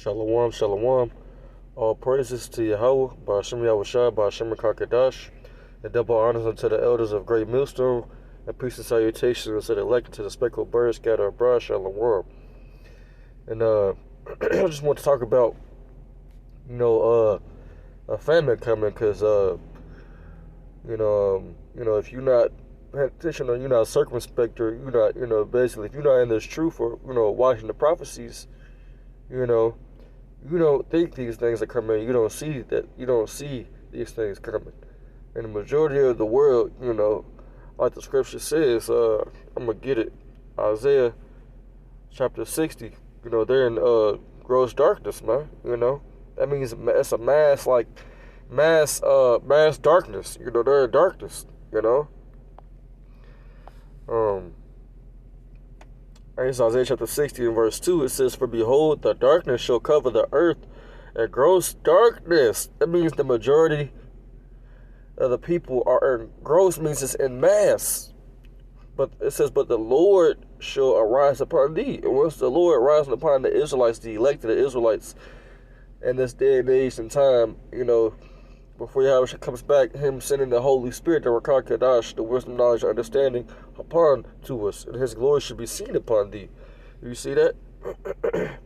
Shalom, shalom. All praises to Yahweh, Ba'ashem Yahushua, Ba'ashem Kakadash, and double honors unto the elders of Great Millstone, and peace and salutations unto the elect, to the speckled birds scattered abroad, shalom. And I just want to talk about, a famine coming, because if you're not paying attention, or you're not circumspect, or you're not, basically, if you're not in this truth, or watching the prophecies, you don't think these things are coming. You don't see these things coming. And the majority of the world, like the scripture says, I'm gonna get it. Isaiah chapter 60. They're in gross darkness, man. That means it's a mass darkness. They're in darkness. It's Isaiah chapter 60 and verse 2. It says, "For behold, the darkness shall cover the earth, and gross darkness." That means the majority of the people are in gross, means it's in mass. But it says, "But the Lord shall arise upon thee." And once the Lord rises upon the Israelites, the elected Israelites, in this day and age and time, before Yahweh comes back, him sending the Holy Spirit, the Rakah Kadash, the wisdom, knowledge, and understanding upon to us, and his glory should be seen upon thee. You see that? And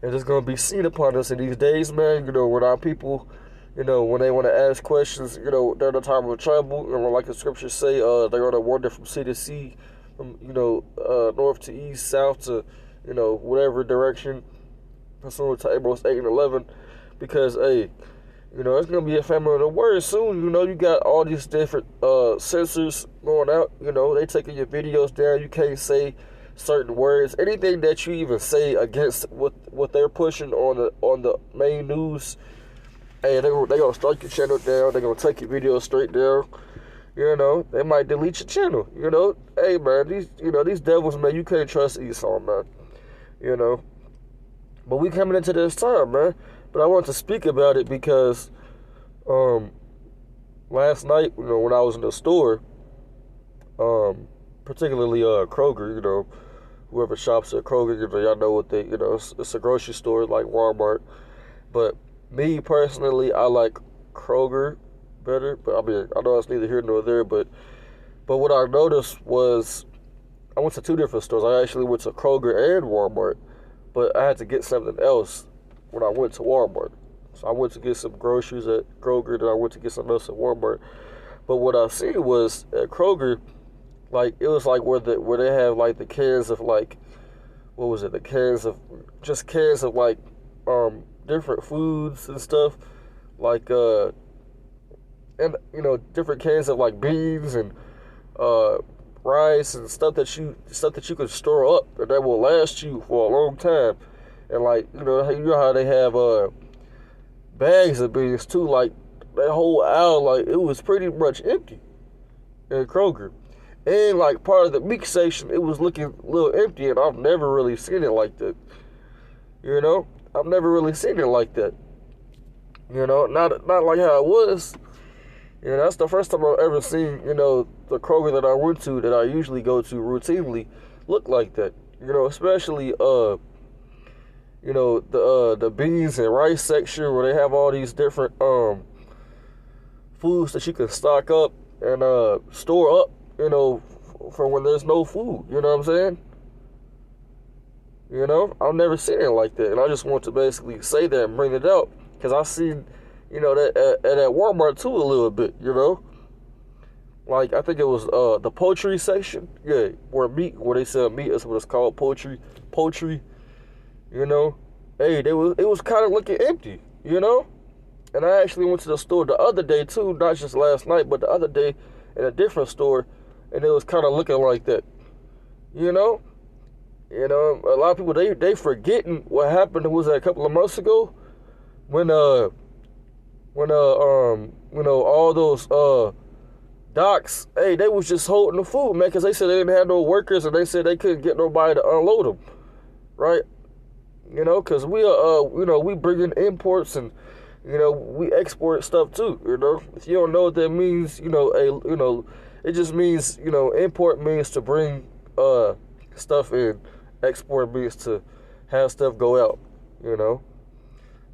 it's going to be seen upon us in these days, man. When our people, when they want to ask questions, during the time of trouble, and like the scriptures say, they're going to wander from sea to sea, from, north to east, south to, whatever direction, pursuant to Amos 8 and 11. Because, it's going to be a famine of the word soon. You got all these different censors going out. They taking your videos down. You can't say certain words. Anything that you even say against what they're pushing on the main news, hey, they're going to strike your channel down. They're going to take your video straight down. They might delete your channel. Hey, man, these devils, man, you can't trust Esau, man. But we coming into this time, man. But I want to speak about it because last night, when I was in the store, particularly Kroger, whoever shops at Kroger, y'all know what they, it's a grocery store like Walmart. But me personally, I like Kroger better. But I mean, I know it's neither here nor there. But what I noticed was, I went to two different stores. I actually went to Kroger and Walmart, but I had to get something else when I went to Walmart. So I went to get some groceries at Kroger, then I went to get something else at Walmart. But what I seen was at Kroger, like, it was like where they have like the cans of like, what was it? The cans of like different foods and stuff, like and different cans of like beans and rice and stuff that you can store up and that will last you for a long time. And like, you know how they have bags of beans too, like that whole aisle, like it was pretty much empty in Kroger. And like part of the meat section, it was looking a little empty, and I've never really seen it like that. I've never really seen it like that. Not like how it was. That's the first time I've ever seen, the Kroger that I went to, that I usually go to routinely, look like that. Especially the beans and rice section, where they have all these different foods that you can stock up and store up, for when there's no food. You know what I'm saying? I've never seen it like that, and I just want to basically say that and bring it out, because I seen, that at Walmart too a little bit. Like, I think it was the poultry section, where they sell meat. That's what it's called, poultry. Hey, it was kind of looking empty, And I actually went to the store the other day too, not just last night, but the other day in a different store, and it was kind of looking like that, A lot of people, they forgetting what happened. Was that a couple of months ago, when all those docks, hey, they was just holding the food, man, because they said they didn't have no workers, and they said they couldn't get nobody to unload them, right? Because we bring in imports, and we export stuff too. If you don't know what that means, it just means, import means to bring stuff in, export means to have stuff go out, you know.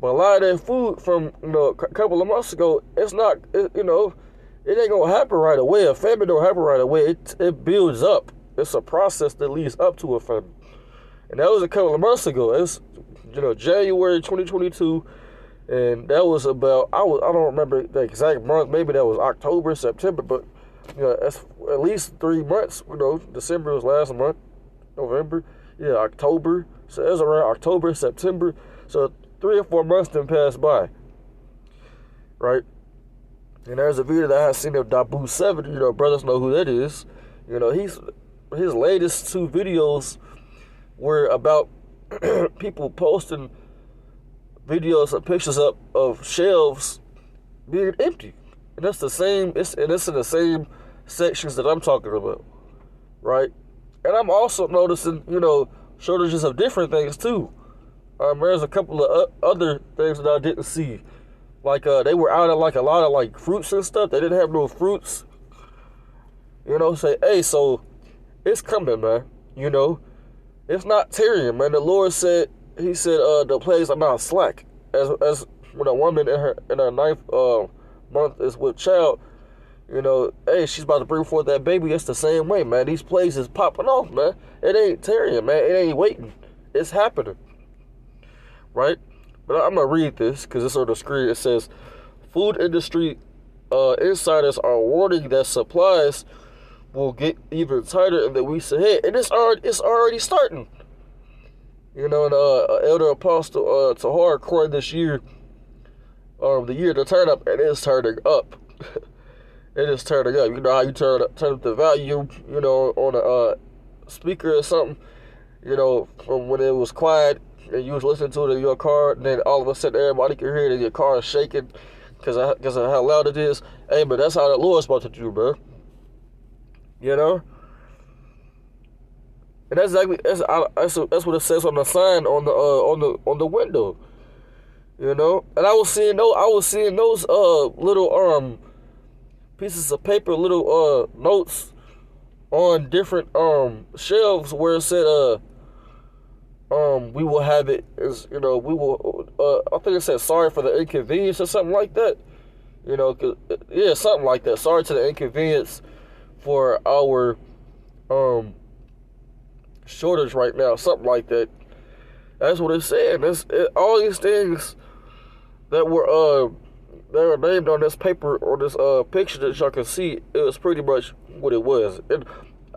But a lot of that food from, you know, a couple of months ago, it's not, you know, it ain't gonna happen right away. A famine don't happen right away. It builds up. It's a process that leads up to a famine. And that was a couple of months ago. It's, you know, January 2022, and that was about, I don't remember the exact month. Maybe that was October, September, but, you know, that's at least 3 months. You know, December was last month, November, yeah, October. So it was around October, September. So 3 or 4 months then passed by, right? And there's a video that I seen of Dabu7. You know, brothers know who that is. You know, his latest 2 videos were about people posting videos and pictures up of shelves being empty, and that's the same. It's in the same sections that I'm talking about, right? And I'm also noticing, you know, shortages of different things too. There's a couple of other things that I didn't see, like they were out of like a lot of like fruits and stuff. They didn't have no fruits. You know, say, hey, so it's coming, man. You know, it's not tarrying, man. The Lord said, He said, the plagues are not slack. As when a woman in her 9th month is with child, you know, hey, she's about to bring forth that baby. It's the same way, man. These plagues is popping off, man. It ain't tarrying, man. It ain't waiting. It's happening, right? But I'm gonna read this because it's on the screen. It says, food industry insiders are warning that supplies will get even tighter in the weeks ahead, and it's already starting. You know, and Elder Apostle Tahar coined this year, the year to turn up, and it's turning up. It is turning up. You know how you turn up the volume, you know, on a speaker or something, you know, from when it was quiet and you was listening to it in your car, and then all of a sudden everybody can hear it and your car is shaking because of how loud it is. Hey, but that's how the Lord's about to do, man. You know? And that's exactly that's what it says on the sign on the window, you know. And I was seeing those little pieces of paper, little notes on different shelves where it said we will have it, as you know, we will I think it said sorry for the inconvenience or something like that, you know, yeah, something like that. Sorry to the inconvenience for our shortage right now, something like that. That's what it's saying. All these things that were named on this paper or this picture that y'all can see, it was pretty much what it was. And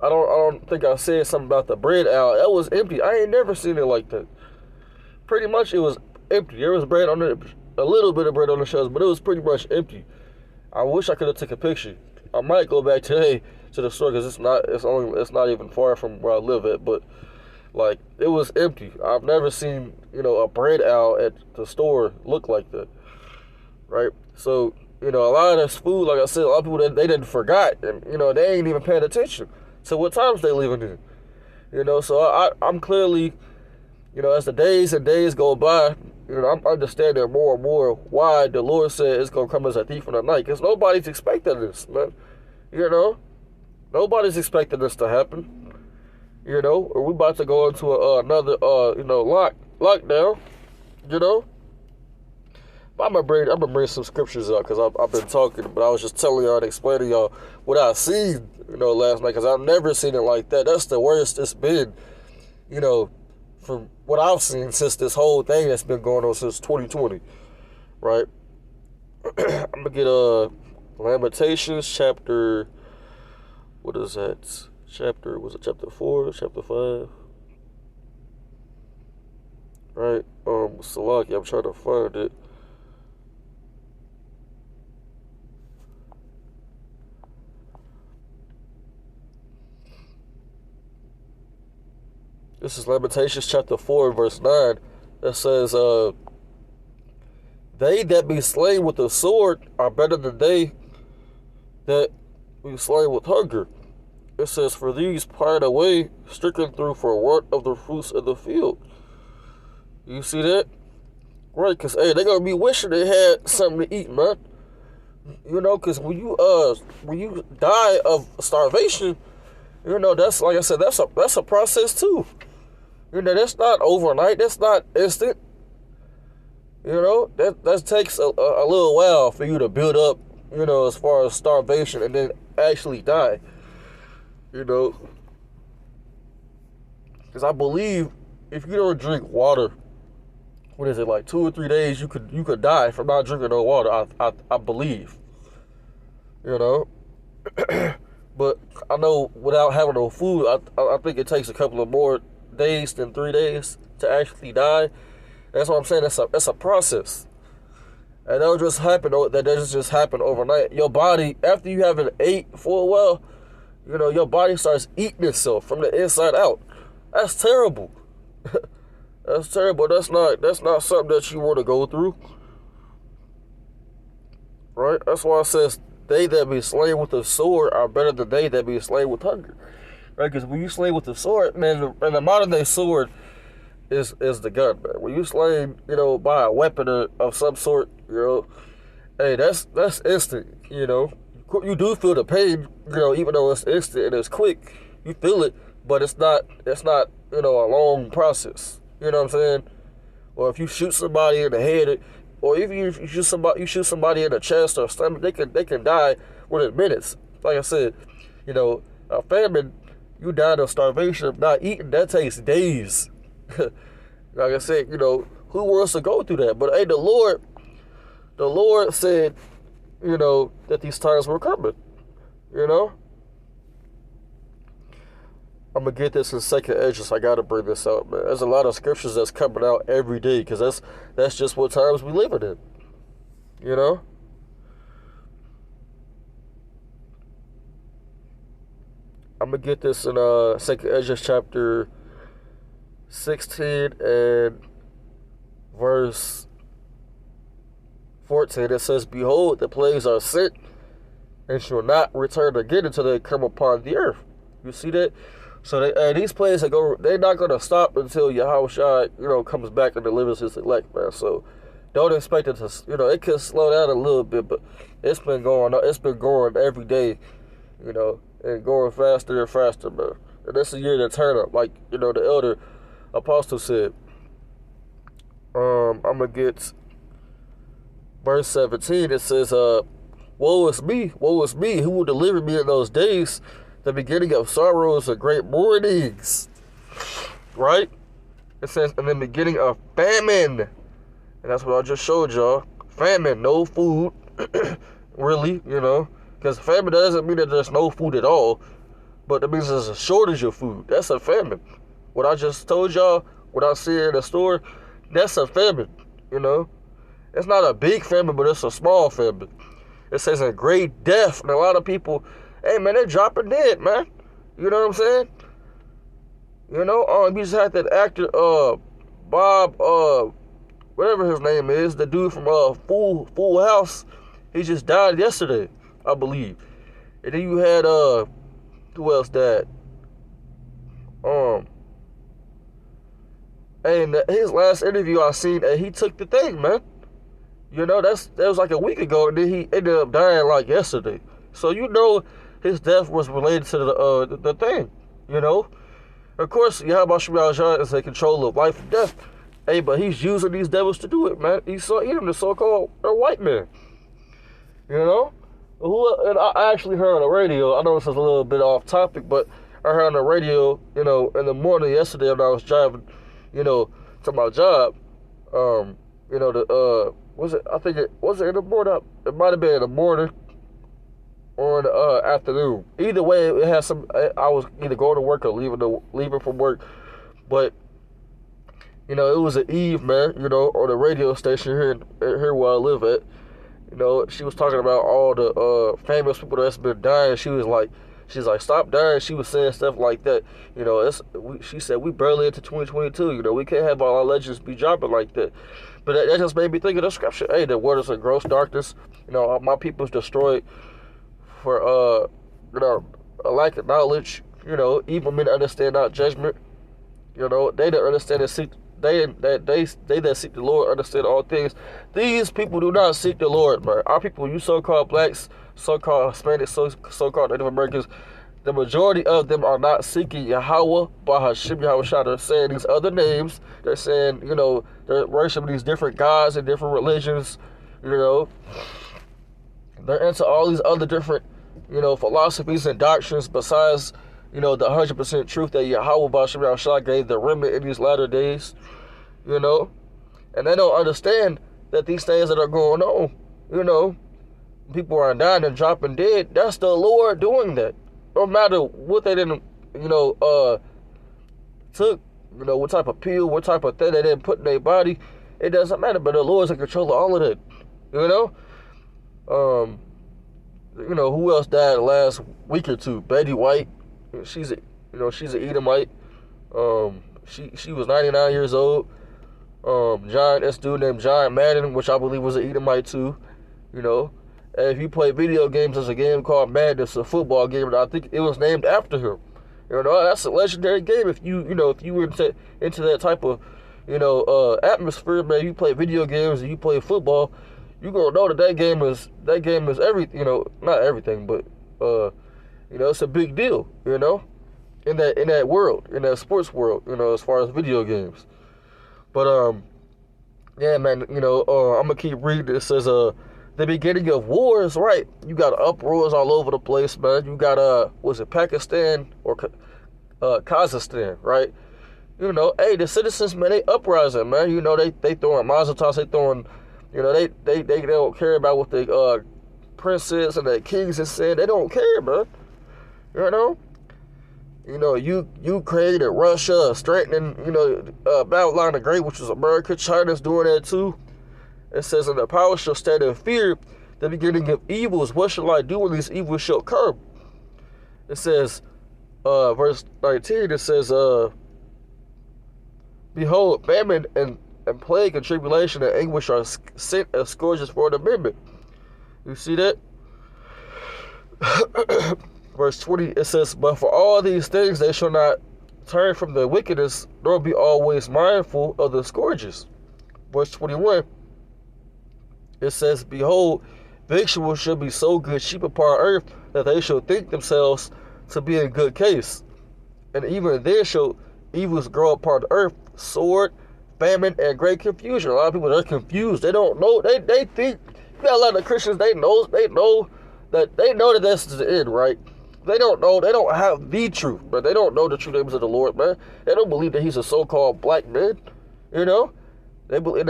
I don't think I said something about the bread aisle. That was empty. I ain't never seen it like that. Pretty much it was empty. There was bread on it, a little bit of bread on the shelves, but it was pretty much empty. I wish I could have took a picture. I might go back today to the store because it's not even far from where I live at, but like it was empty. I've never seen, you know, a bread aisle at the store look like that, right? So, you know, a lot of this food, like I said, a lot of people they didn't forgot, and you know they ain't even paying attention to what times they living in, you know. So I'm clearly, you know, as the days and days go by, you know, I'm understanding more and more why the Lord said it's gonna come as a thief in the night, because nobody's expecting this, man. You know, nobody's expecting this to happen. You know, or we about to go into another, you know, lockdown. You know, but I'm gonna bring some scriptures up because I've been talking, but I was just telling y'all and explaining y'all what I seen, you know, last night, because I've never seen it like that. That's the worst it's been, you know, from what I've seen since this whole thing that's been going on since 2020, right? I'm gonna get Lamentations chapter, what is that? Was it chapter 4, chapter 5? Right? Salaki, I'm trying to find it. This is Lamentations chapter 4, verse 9. That says, they that be slain with the sword are better than they that be slain with hunger. It says, for these pine away, stricken through for want of the fruits of the field. You see that? Right, because, hey, they're going to be wishing they had something to eat, man. You know, because when you die of starvation, you know, that's, like I said, that's a process too. You know, that's not overnight. That's not instant. You know, that takes a little while for you to build up, you know, as far as starvation and then actually die. You know, because I believe if you don't drink water, what is it, like 2 or 3 days, you could die from not drinking no water. I believe. You know, but I know without having no food, I think it takes a couple of more days than 3 days to actually die. That's what I'm saying. That's a process, and that don't just happen. That doesn't just happen overnight. Your body, after you haven't ate for a while, you know, your body starts eating itself from the inside out. That's terrible. That's terrible. That's not something that you want to go through, right? That's why it says they that be slain with the sword are better than they that be slain with hunger, right? Because when you slay with the sword, man, and the modern day sword is the gun, man. When you slain, you know, by a weapon of some sort, you know, hey, that's instant, you know. You do feel the pain, you know, even though it's instant and it's quick, you feel it, but it's not, you know, a long process. You know what I'm saying? Or if you shoot somebody in the head, or if you shoot somebody in the chest or stomach, they can die within minutes. Like I said, you know, a famine, you die of starvation of not eating, that takes days. Like I said, you know, who wants to go through that? But hey, the Lord said, you know, that these times were coming. You know, I'm gonna get this in second edges. I gotta bring this out, man. There's a lot of scriptures that's coming out every day because that's just what times we living in. You know. I'm gonna get this in second edges chapter 16 and verse 14. It says, "Behold, the plagues are sent, and shall not return again until they come upon the earth." You see that? So these plagues they're not gonna stop until Yahushua, you know, comes back and delivers his elect, man. So don't expect it to, you know, it could slow down a little bit, but it's been going every day, you know, and going faster and faster, man. And this is a year to turn up, like, you know, the elder apostle said. I'm gonna get verse 17. It says, woe is me, who will deliver me in those days, the beginning of sorrows and great mournings. Right? It says, in the beginning of famine. And that's what I just showed y'all. Famine, no food. Really, you know. Because famine doesn't mean that there's no food at all. But that means there's a shortage of food. That's a famine. What I just told y'all, what I see in the store, that's a famine, you know. It's not a big famine, but it's a small famine. It says a great death. And a lot of people, hey, man, they're dropping dead, man. You know what I'm saying? You know, you just had that actor, Bob, whatever his name is, the dude from Full House. He just died yesterday, I believe. And then you had, who else died? And his last interview I seen, he took the thing, man. You know, that was like a week ago, and then he ended up dying like yesterday. So you know his death was related to the thing, you know. Of course, Yahweh Shemiyah is in control of life and death. Hey, but he's using these devils to do it, man. He's the so-called white man. You know? And I actually heard on the radio, I know this is a little bit off topic, but I heard on the radio, you know, in the morning yesterday when I was driving, you know, to my job, you know, I think it was in the morning? It might have been in the morning or in the afternoon. Either way, it had I was either going to work or leaving from work. But, you know, it was an Eve, man, you know, on the radio station here where I live at. You know, she was talking about all the famous people that's been dying. She's like, stop dying. She was saying stuff like that. You know, she said, we barely into 2022. You know, we can't have all our legends be dropping like that. But that just made me think of the scripture. Hey, the world is in gross darkness. You know, my people's destroyed for, you know, a lack of knowledge. You know, evil men understand not judgment. You know, they that understand and seek, they that seek the Lord understand all things. These people do not seek the Lord, man. Our people, you so-called blacks, so-called Hispanics, so-called Native Americans, the majority of them are not seeking Yahweh, Bahashim Yahweh. They're saying these other names. They're saying, they're worshiping these different gods and different religions. They're into all these other different, philosophies and doctrines besides, the 100% truth that Yahweh Bahashim Yahweh gave the remnant in these latter days. And they don't understand that these things that are going on, people are dying and dropping dead. That's the Lord doing that. No matter what they didn't, took, what type of pill, what type of thing they didn't put in their body, it doesn't matter. But the Lord's in control of all of that. Who else died last week or two? Betty White. She's she's an Edomite. She was 99 years old. This dude named John Madden, which I believe was an Edomite too. And if you play video games, there's a game called Madden. It's a football game, and I think it was named after him. That's a legendary game. If you were into that type of, atmosphere, man, you play video games and you play football, you gonna know that game is everything. Not everything, but it's a big deal. In that world, in that sports world, as far as video games. But yeah, man, I'm gonna keep reading. It says the beginning of wars, right? You got uproars all over the place, man. You got was it Pakistan or Kazakhstan, right? Hey, the citizens, man, they uprising, man. They throwing Mazel Tov, they throwing, they don't care about what the princes and the kings is saying. They don't care, man. Ukraine and Russia strengthening, Babylon the Great, which was America. China's doing that too. It says, and the power shall stand in fear, the beginning of evils. What shall I do when these evils shall come? It says, verse 19, it says, behold, famine and plague and tribulation and anguish are sent as scourges for the amendment. You see that? Verse 20, it says, but for all these things they shall not turn from the wickedness, nor be always mindful of the scourges. Verse 21, it says, behold, victuals shall be so good cheap upon earth that they shall think themselves to be in good case. And even there shall evils grow upon the earth, sword, famine, and great confusion. A lot of people are confused. They don't know. They think, you got a lot of Christians, they know that this is the end, right? They don't know. They don't have the truth, but they don't know the true names of the Lord, man. They don't believe that he's a so-called black man, They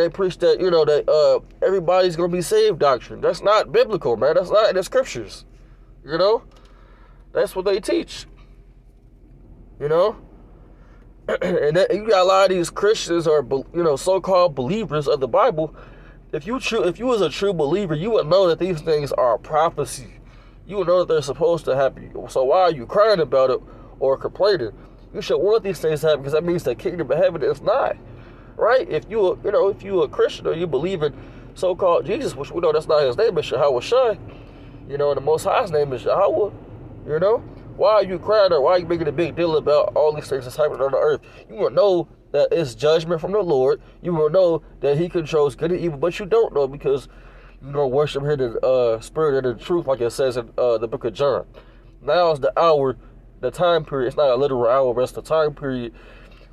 preach that, that everybody's going to be saved doctrine. That's not biblical, man. That's not in the scriptures. That's what they teach. And you got a lot of these Christians or, so-called believers of the Bible. If you was a true believer, you would know that these things are prophecy. You would know that they're supposed to happen. So why are you crying about it or complaining? You should want these things to happen because that means the kingdom of heaven is nigh. Right? If you a Christian or you believe in so-called Jesus, which we know that's not his name, it's Yahweh Shai, and the Most High's name is Yahweh, why are you crying or why are you making a big deal about all these things that's happening on the earth? You will know that it's judgment from the Lord. You will know that he controls good and evil, but you don't know because you don't worship him in spirit and in truth, like it says in the book of John. Now is the hour, the time period. It's not a literal hour, but it's the time period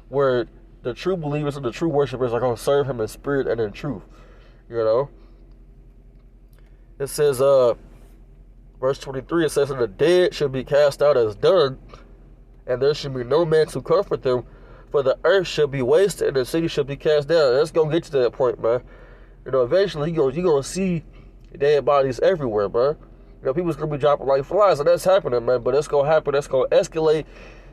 where the true believers and the true worshipers are going to serve him in spirit and in truth. It says, verse 23, it says, and the dead shall be cast out as dung, and there shall be no man to comfort them, for the earth shall be wasted, and the city shall be cast down. And it's going to get to that point, man. Eventually you're going to see dead bodies everywhere, man. People's going to be dropping like flies, and that's happening, man. But it's going to happen. It's going to escalate.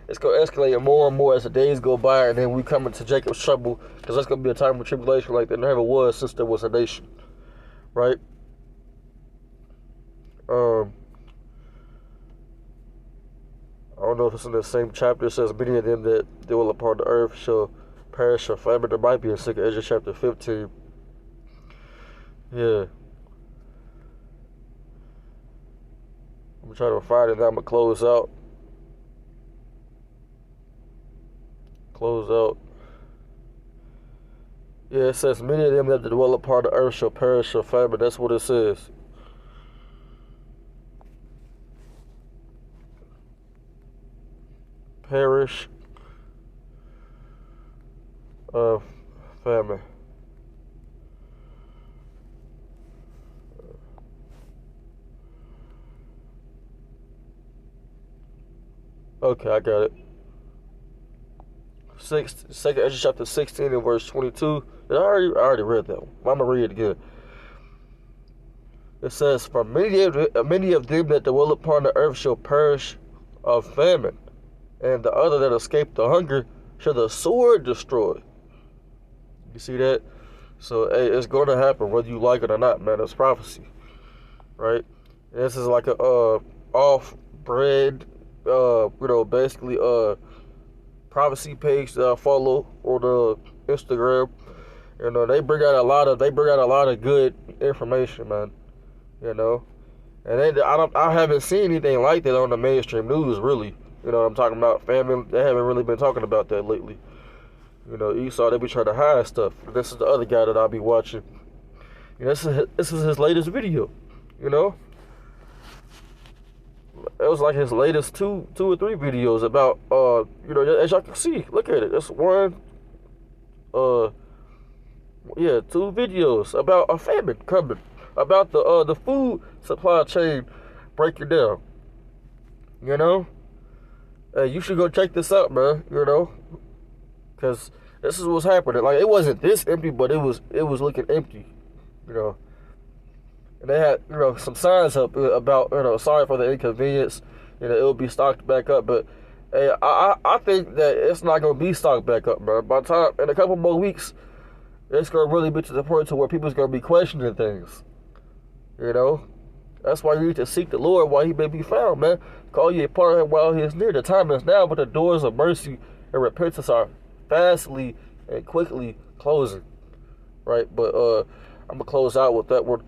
It's going to escalate more and more as the days go by, and then we come into Jacob's trouble, because that's going to be a time of tribulation like there never was since there was a nation, right? I don't know if it's in the same chapter. It says, many of them that dwell upon the earth shall perish of famine. There might be in 2nd Ezra chapter 15. Yeah. I'm trying to find it now. I'm going to close out. Yeah, it says, many of them that dwell upon the earth shall perish of famine. That's what it says. perish of famine. Okay, I got it. Second Ezra chapter 16 and verse 22. I already read that one. I'm gonna read it again. It says, "For many of them that dwell upon the earth shall perish of famine, and the other that escape the hunger shall the sword destroy." You see that? So hey, it's going to happen whether you like it or not, man. It's prophecy, right? And this is like a off-brand, basically prophecy page that I follow on Instagram. You know, they bring out a lot of good information, man. You know, and I haven't seen anything like that on the mainstream news, really. You know what I'm talking about? Famine, they haven't really been talking about that lately. You know, Esau, they be trying to hide stuff. This is the other guy that I'll be watching. You know, this is his latest video. You know, it was like his latest two or three videos about as y'all can see, look at it. It's one, two videos about a famine coming, about the food supply chain breaking down. You know, hey, you should go check this out, man. You know, because this is what's happening. Like, it wasn't this empty, but it was looking empty. You know, and they had some signs up about sorry for the inconvenience. You know, it'll be stocked back up, but hey, I think that it's not gonna be stocked back up, man. By the time in a couple more weeks, it's gonna really be to the point to where people's gonna be questioning things. You know, that's why you need to seek the Lord while He may be found, man. Call ye upon Him while He is near. The time is now, but the doors of mercy and repentance are fastly and quickly closing. Right, but I'm gonna close out with that one.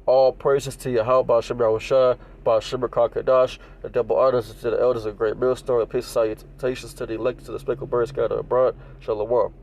All praises to Yahweh, Ba'Shem Yahushua, Ba'Shem Kakadash, and double honors to the elders of Great Millstone, and peace and salutations to the elected, to the speckled birds scattered abroad. Shalom.